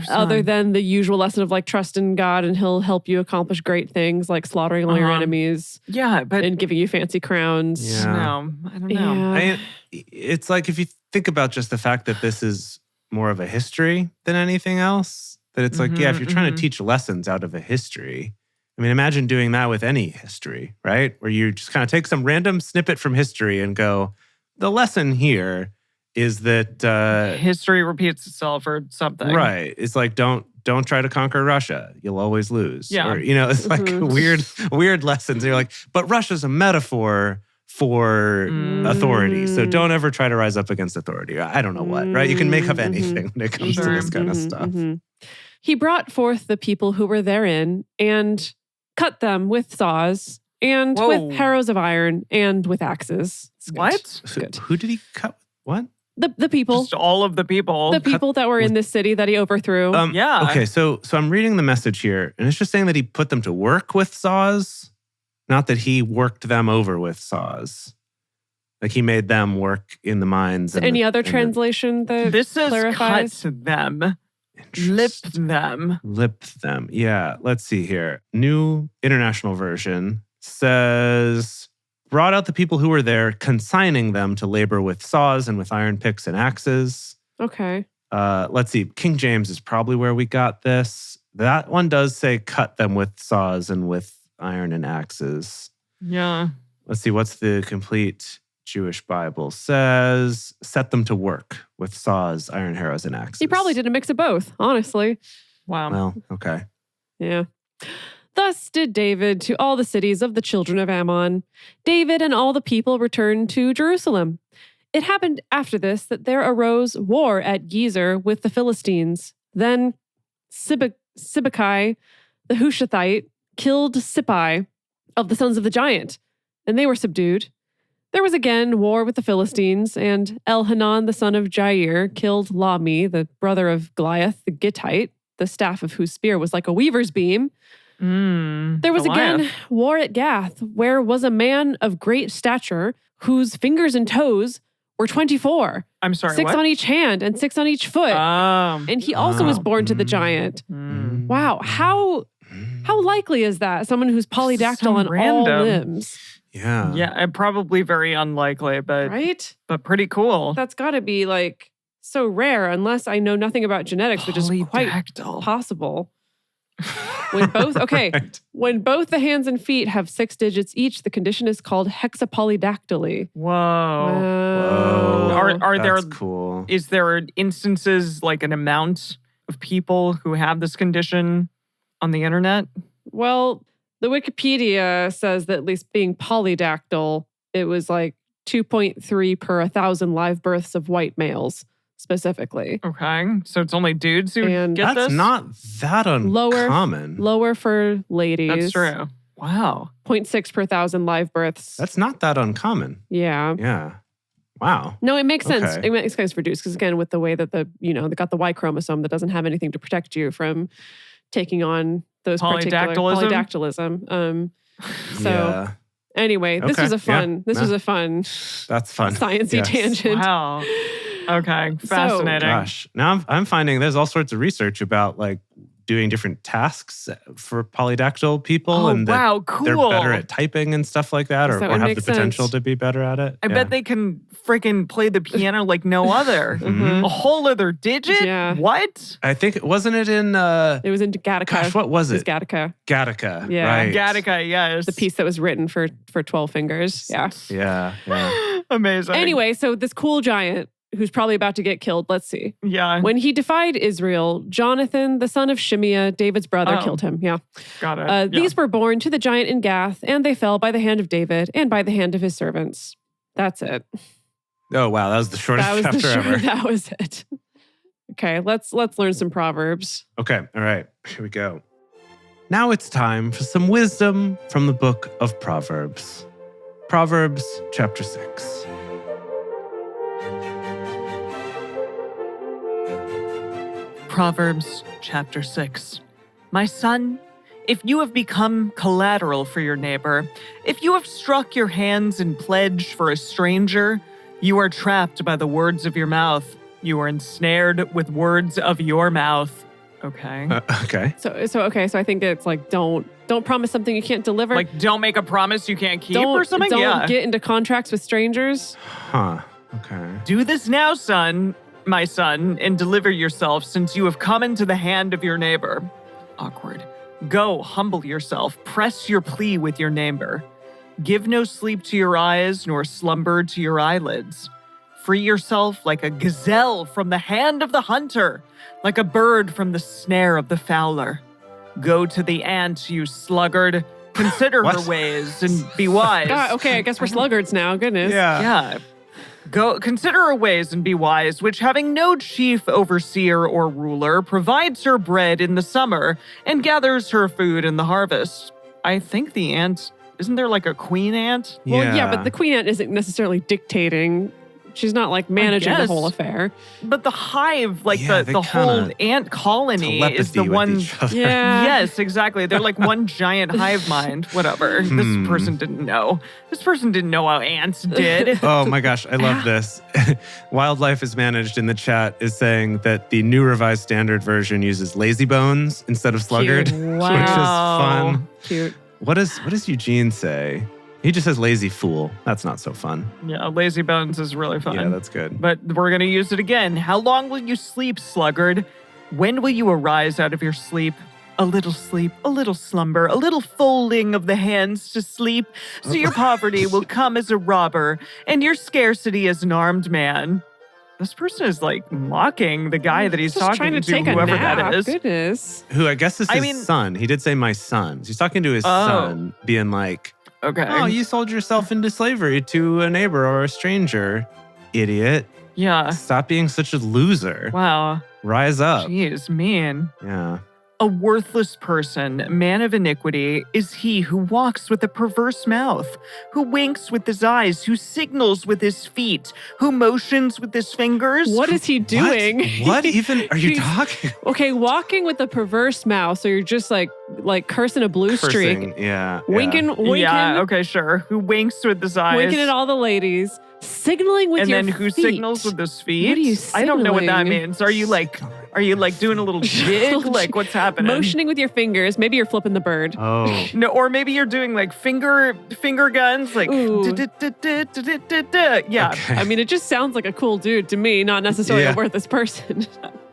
other than the usual lesson of like trust in God and he'll help you accomplish great things like slaughtering all your enemies. Yeah, but and giving you fancy crowns. Yeah. No, I don't know. Yeah. It's like if you think about just the fact that this is more of a history than anything else, that it's like, if you're trying to teach lessons out of a history, I mean, imagine doing that with any history, right? Where you just kind of take some random snippet from history and go, the lesson here is that history repeats itself or something. Right. It's like don't try to conquer Russia. You'll always lose. Yeah. Or, it's like weird lessons. And you're like, but Russia's a metaphor for authority. So don't ever try to rise up against authority. I don't know what, right? You can make up anything when it comes to this kind of stuff. He brought forth the people who were therein and cut them with saws and with harrows of iron and with axes. What? Good. Who did he cut? What? The people. Just all of the people. The people that were in this city that he overthrew. Yeah. Okay, so I'm reading the message here, and it's just saying that he put them to work with saws, not that he worked them over with saws. Like he made them work in the mines. Any other translation that this is clarifies? cut them. Lip them. Lip them. Yeah. Let's see here. New International Version says, brought out the people who were there, consigning them to labor with saws and with iron picks and axes. Okay. Let's see. King James is probably where we got this. That one does say cut them with saws and with iron and axes. Yeah. Let's see. What's the complete Jewish Bible says? Set them to work with saws, iron harrows, and axes. He probably did a mix of both, honestly. Wow. Well, okay. Yeah. Thus did David to all the cities of the children of Ammon. David and all the people returned to Jerusalem. It happened after this that there arose war at Gezer with the Philistines. Then Sibbecai, the Hushathite, killed Sippai of the sons of the giant, and they were subdued. There was again war with the Philistines, and Elhanan, the son of Jair, killed Lami, the brother of Goliath, the Gittite, the staff of whose spear was like a weaver's beam. There was Goliath. again war at Gath, where was a man of great stature, whose fingers and toes were 24. I'm sorry, 6 what? on each hand and 6 on each foot. And he also was born to the giant. Wow, how likely is that? Someone who's polydactyl So on all random. limbs. Yeah. Yeah, and probably very unlikely, but Right? but pretty cool. That's got to be like so rare, unless I know nothing about genetics, which is quite Polydactyl. possible. When both Right. when both the hands and feet have 6 digits each, the condition is called hexapolydactyly. Whoa. Whoa. Are That's there cool. is there instances like an amount of people who have this condition on the internet? Well, The Wikipedia says that at least being polydactyl, it was like 2.3 per 1,000 live births of white males, specifically. Okay. So it's only dudes who And get this? That's not that uncommon. Lower for ladies. That's true. Wow. 0.6 per 1,000 live births. That's not that uncommon. Yeah. Yeah. Wow. No, it makes sense. Okay. It makes sense for dudes because, again, with the way that they got the Y chromosome that doesn't have anything to protect you from taking on those particular polydactylism. Yeah. Anyway, this was a fun. Was a fun. That's fun. Sciencey tangent. Wow. Okay. Fascinating. Gosh. Now I'm finding there's all sorts of research about like doing different tasks for polydactyl people, and wow, cool. They're better at typing and stuff like that, or have the potential to be better at it. I bet they can freaking play the piano like no other. A whole other digit? Yeah. What? I think, wasn't it in... it was in Gattaca. Gosh, what was it? It was Gattaca. Gattaca, yeah. right. Gattaca, yes. The piece that was written for 12 fingers. Yeah. Yeah. Amazing. Anyway, so this cool giant who's probably about to get killed. Let's see. Yeah. When he defied Israel, Jonathan, the son of Shimeah, David's brother, killed him. Yeah. Got it. These were born to the giant in Gath, and they fell by the hand of David and by the hand of his servants. That's it. Oh, wow. That was the shortest chapter ever. That was it. Okay, let's learn some Proverbs. Okay. All right. Here we go. Now it's time for some wisdom from the book of Proverbs. Proverbs chapter 6. Proverbs chapter 6. My son, if you have become collateral for your neighbor, if you have struck your hands in pledge for a stranger, you are trapped by the words of your mouth. You are ensnared with words of your mouth. Okay. Okay. So I think it's like don't promise something you can't deliver. Like don't make a promise you can't keep or something? Don't get into contracts with strangers. Huh. Okay. Do this now, son, my son, and deliver yourself, since you have come into the hand of your neighbor. Awkward. Go, humble yourself, press your plea with your neighbor. Give no sleep to your eyes, nor slumber to your eyelids. Free yourself like a gazelle from the hand of the hunter, like a bird from the snare of the fowler. Go to the ant, you sluggard. Consider her ways and be wise. God, okay, I guess we're sluggards now. Goodness. Yeah. Go, consider her ways and be wise, which having no chief overseer or ruler, provides her bread in the summer and gathers her food in the harvest. I think the ant, isn't there like a queen ant? Well, yeah, but the queen ant isn't necessarily dictating. She's not like managing the whole affair. But the hive, like the whole ant colony is the one. Yeah. Yes, exactly. They're like one giant hive mind. Whatever. This person didn't know. This person didn't know how ants did. Oh my gosh, I love this. Wildlife is Managed in the chat is saying that the New Revised Standard Version uses lazy bones instead of sluggard, Cute. Wow. which is fun. Cute. What does Eugene say? He just says lazy fool. That's not so fun. Yeah, lazy bones is really fun. Yeah, that's good. But we're going to use it again. How long will you sleep, sluggard? When will you arise out of your sleep? A little slumber, a little folding of the hands to sleep. So your poverty will come as a robber and your scarcity as an armed man. This person is like mocking the guy that he's talking trying to take whoever a nap. that is. Goodness. Who I guess is his son. He did say my son. So he's talking to his son, being like, okay. Oh, you sold yourself into slavery to a neighbor or a stranger. Idiot. Yeah. Stop being such a loser. Wow. Rise up. Jeez, mean. Yeah. A worthless person, man of iniquity, is he who walks with a perverse mouth, who winks with his eyes, who signals with his feet, who motions with his fingers. What is he doing? What even are you talking? Okay, walking with a perverse mouth, so you're just like cursing a blue streak. Yeah. Winking. Yeah, okay, sure. Who winks with his eyes. Winking at all the ladies. Signaling with your feet. And then who signals with his feet? What are you I don't know what that signaling? means. Are you like doing a little jig? Like what's happening? Motioning with your fingers. Maybe you're flipping the bird. Oh. No, or maybe you're doing like finger guns, like Ooh. yeah. Okay. I mean, it just sounds like a cool dude to me, not necessarily a worthless person.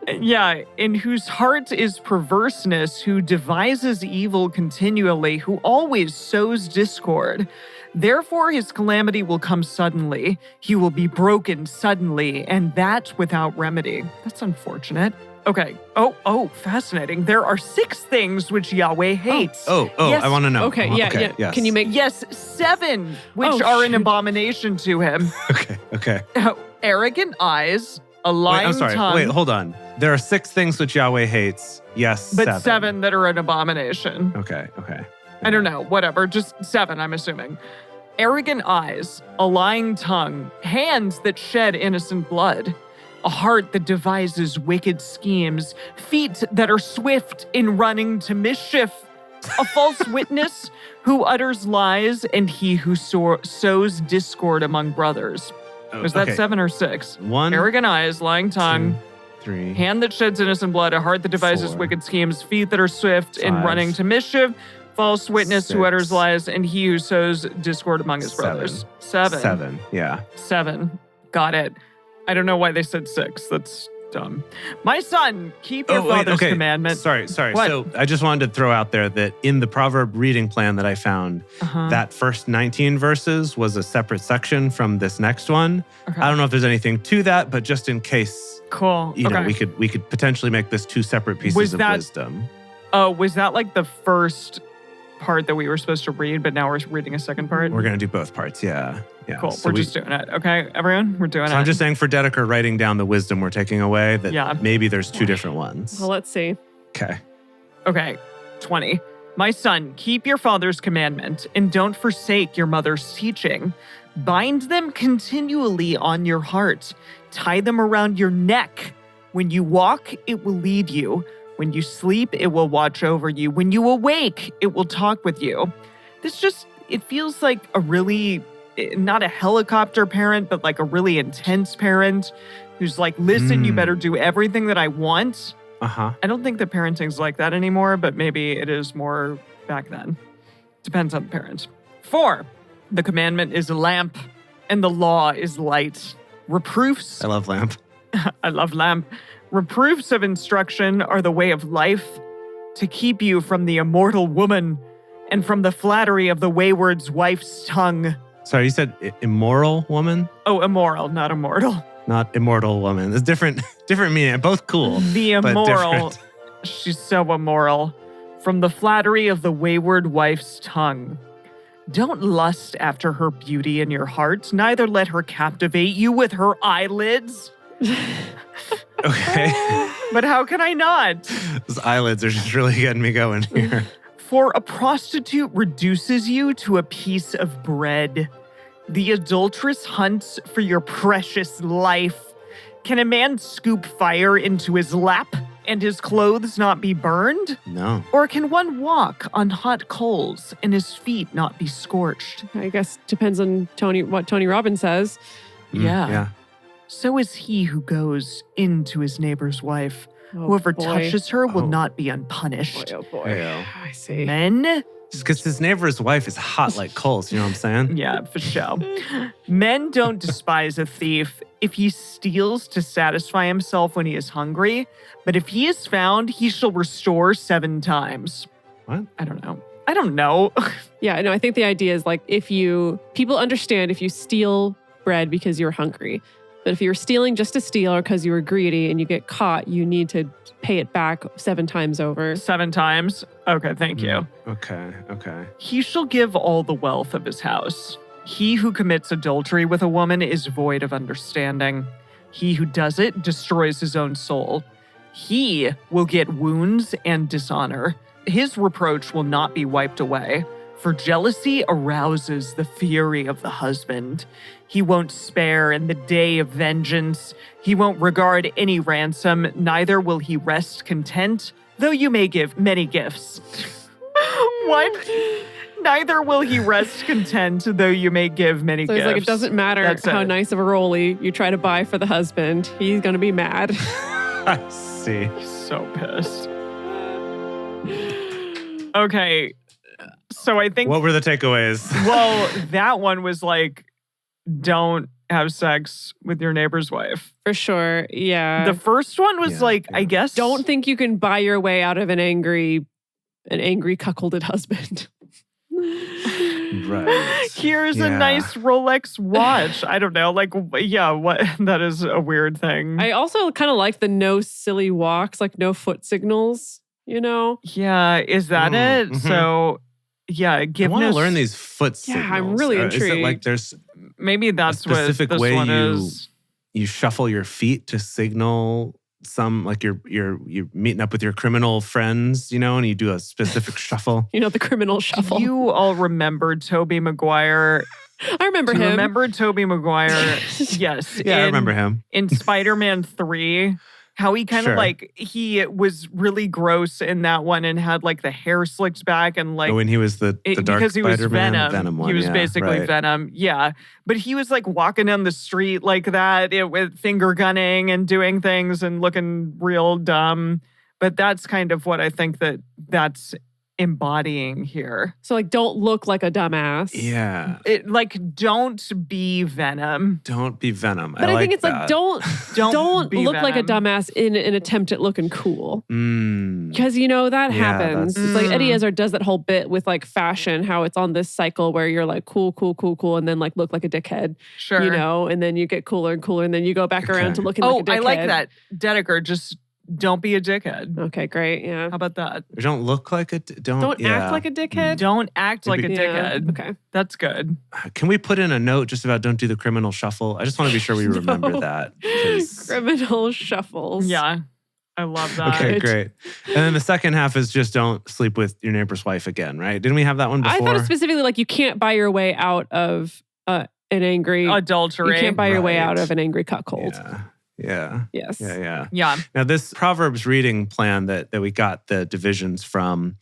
Yeah, in whose heart is perverseness, who devises evil continually, who always sows discord. Therefore his calamity will come suddenly. He will be broken suddenly, and that without remedy. That's unfortunate. Okay. Oh, fascinating. There are 6 things which Yahweh hates. Yes. I want to know. Okay, yeah. Yes. Can you make... Yes, 7 which are an abomination to him. Okay. Arrogant eyes, a lying tongue. Wait, hold on. There are 6 things which Yahweh hates. Yes, but 7 that are an abomination. Okay. I don't know. Whatever. Just 7, I'm assuming. Arrogant eyes, a lying tongue, hands that shed innocent blood, a heart that devises wicked schemes, feet that are swift in running to mischief, a false witness who utters lies, and he who sows discord among brothers. Was that 7 or 6? 1. Arrogant eyes, lying tongue, 2, 3. hand that sheds innocent blood, a heart that devises 4, wicked schemes, feet that are swift in 5, running to mischief, false witness 6, who utters lies, and he who sows discord among his 7. brothers. 7. 7, yeah. 7. Got it. I don't know why they said 6. That's dumb. My son, keep your father's commandment. Sorry. What? So I just wanted to throw out there that in the proverb reading plan that I found, that first 19 verses was a separate section from this next one. Okay. I don't know if there's anything to that, but just in case, Cool. you know, we could potentially make this 2 separate pieces of wisdom. Oh, was that like the first part that we were supposed to read, but now we're reading a second part? We're going to do both parts, yeah. Cool. So we're just doing it. Okay, everyone? We're doing it. I'm just saying for Dedeker writing down the wisdom we're taking away, that maybe there's 2 different ones. Well, let's see. Okay, 20. My son, keep your father's commandment and don't forsake your mother's teaching. Bind them continually on your heart. Tie them around your neck. When you walk, it will lead you. When you sleep, it will watch over you. When you awake, it will talk with you. It feels like a really, not a helicopter parent, but like a really intense parent who's like, listen, you better do everything that I want. I don't think that parenting's like that anymore, but maybe it is more back then. Depends on the parent. 4, the commandment is a lamp and the law is light. Reproofs. I love lamp. I love lamp. Reproofs of instruction are the way of life to keep you from the immortal woman and from the flattery of the wayward's wife's tongue. Sorry, you said immoral woman? Oh, immoral, not immortal. Not immortal woman. It's different meaning. Both cool. The immoral. She's so immoral. From the flattery of the wayward wife's tongue. Don't lust after her beauty in your heart, neither let her captivate you with her eyelids. Okay. But how can I not? Those eyelids are just really getting me going here. For a prostitute reduces you to a piece of bread. The adulteress hunts for your precious life. Can a man scoop fire into his lap and his clothes not be burned? No. Or can one walk on hot coals and his feet not be scorched? I guess depends on what Tony Robbins says. Yeah. So is he who goes into his neighbor's wife. Whoever touches her will not be unpunished. Boy. I see. Men? Because his neighbor's wife is hot like coals, you know what I'm saying? Yeah, for sure. Men don't despise a thief if he steals to satisfy himself when he is hungry, but if he is found, he shall restore 7 times. What? I don't know. Yeah, no, I think the idea is like people understand if you steal bread because you're hungry. But if you're stealing just to steal or because you were greedy and you get caught, you need to pay it back 7 times over. 7 times? Okay, thank you. Okay. He shall give all the wealth of his house. He who commits adultery with a woman is void of understanding. He who does it destroys his own soul. He will get wounds and dishonor. His reproach will not be wiped away. For jealousy arouses the fury of the husband. He won't spare in the day of vengeance. He won't regard any ransom, neither will he rest content, though you may give many gifts. What? Neither will he rest content, though you may give many gifts. So it's like, it doesn't matter how nice of a rollie you try to buy for the husband. He's going to be mad. I see. He's so pissed. Okay. So I think... What were the takeaways? Well, that one was like, don't have sex with your neighbor's wife. For sure, yeah. The first one was I guess... Don't think you can buy your way out of an angry cuckolded husband. Right. Here's a nice Rolex watch. I don't know. Like, yeah, what? That is a weird thing. I also kind of like the no silly walks, like no foot signals, you know? Yeah, is that it? Mm-hmm. So, yeah, I want to learn these foot signals. Yeah, I'm really intrigued. Is it like there's maybe that's a specific what this way one is. You shuffle your feet to signal some, like you're meeting up with your criminal friends, you know, and you do a specific shuffle. You know, the criminal shuffle. You all remember Tobey Maguire. I remember him. Remember Tobey Maguire? Yes. Yeah, I remember him. In Spider-Man 3, how he kind of like, he was really gross in that one and had like the hair slicked back and like. When he was the dark because he was Spider-Man, Venom. one, He was basically Venom. Yeah. But he was like walking down the street like that with finger gunning and doing things and looking real dumb. But that's kind of what I think that's embodying here. So like, don't look like a dumbass. Yeah. Don't be Venom. Don't be Venom. But I think it's that. like, don't look like a Venom. dumbass in an attempt at looking cool. Mm. Because, you know, that happens. that's- It's like Eddie Izzard does that whole bit with like fashion, how it's on this cycle where you're like cool, and then like look like a dickhead. Sure. You know, and then you get cooler and cooler, and then you go back around to looking like a dickhead. I like that. Dedeker, just don't be a dickhead. Okay, great. Yeah. How about that? Don't look like it. Don't act like a dickhead. Don't act like a Yeah, dickhead. okay. That's good. Can we put in a note just about don't do the criminal shuffle? I just want to be sure we remember that. 'cause- Criminal shuffles. Yeah. I love that. Okay, great. And then the second half is just don't sleep with your neighbor's wife again, right? Didn't we have that one before? I thought it specifically like you can't buy your way out of an angry Adultery. You can't buy your way Right. out of an angry cuckold. Yeah. Yes. Yeah. Yeah. Now, this Proverbs reading plan that we got the divisions from,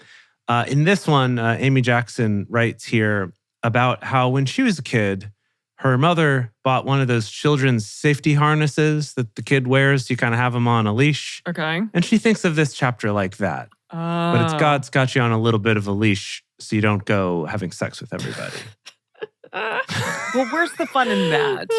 in this one, Amy Jackson writes here about how when she was a kid, her mother bought one of those children's safety harnesses that the kid wears. You kind of have them on a leash. Okay. And she thinks of this chapter like that. But it's God's got you on a little bit of a leash so you don't go having sex with everybody. Well, where's the fun in that?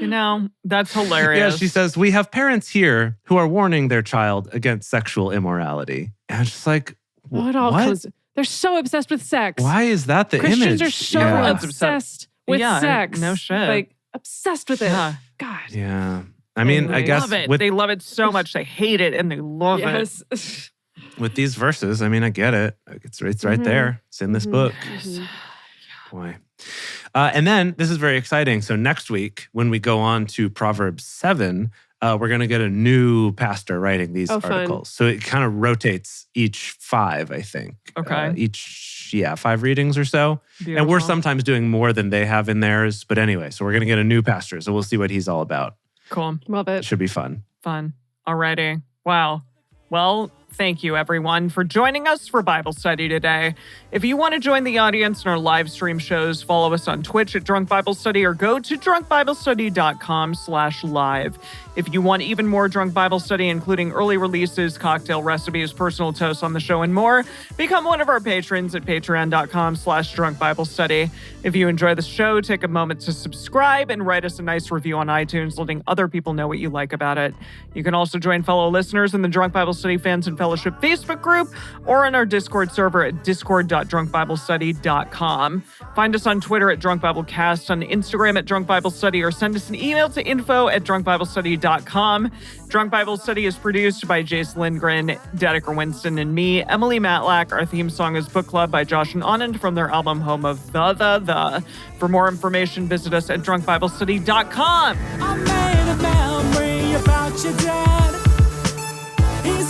You know, that's hilarious. Yeah, she says, we have parents here who are warning their child against sexual immorality. And it's just like, What all comes? They're so obsessed with sex. Why is that the Christians image? are so yeah. obsessed with sex. No shit. Like obsessed with it. Yeah. God. Yeah. I mean, I Anyways. guess Love it. They love it so much. They hate it and they love it. Yes. with these verses, I mean, I get it. It's right there. It's in this book. Boy. And then this is very exciting. So next week, when we go on to Proverbs 7, we're going to get a new pastor writing these articles. Fun. So it kind of rotates each 5, I think. Okay. 5 readings or so. Beautiful. And we're sometimes doing more than they have in theirs. But anyway, so we're going to get a new pastor. So we'll see what he's all about. Cool. Love It it. should be fun. Fun. Alrighty. Wow. Well, thank you everyone for joining us for Bible study today. If you want to join the audience in our live stream shows, follow us on Twitch at Drunk Bible Study or go to drunkbiblestudy.com/live. If you want even more Drunk Bible Study, including early releases, cocktail recipes, personal toasts on the show, and more, become one of our patrons at patreon.com/drunkbiblestudy. If you enjoy the show, take a moment to subscribe and write us a nice review on iTunes, letting other people know what you like about it. You can also join fellow listeners in the Drunk Bible Study Fans and Fellowship Facebook group or in our Discord server at discord.drunkbiblestudy.com. Find us on Twitter at DrunkBibleCast, on Instagram at Drunk Bible Study, or send us an email to info@drunkbiblestudy.com. Drunk Bible Study is produced by Jace Lindgren, Dedeker Winston, and me, Emily Matlack. Our theme song is Book Club by Josh and Anand from their album Home of the. For more information, visit us at drunkbiblestudy.com. I made a memory about your dad. He's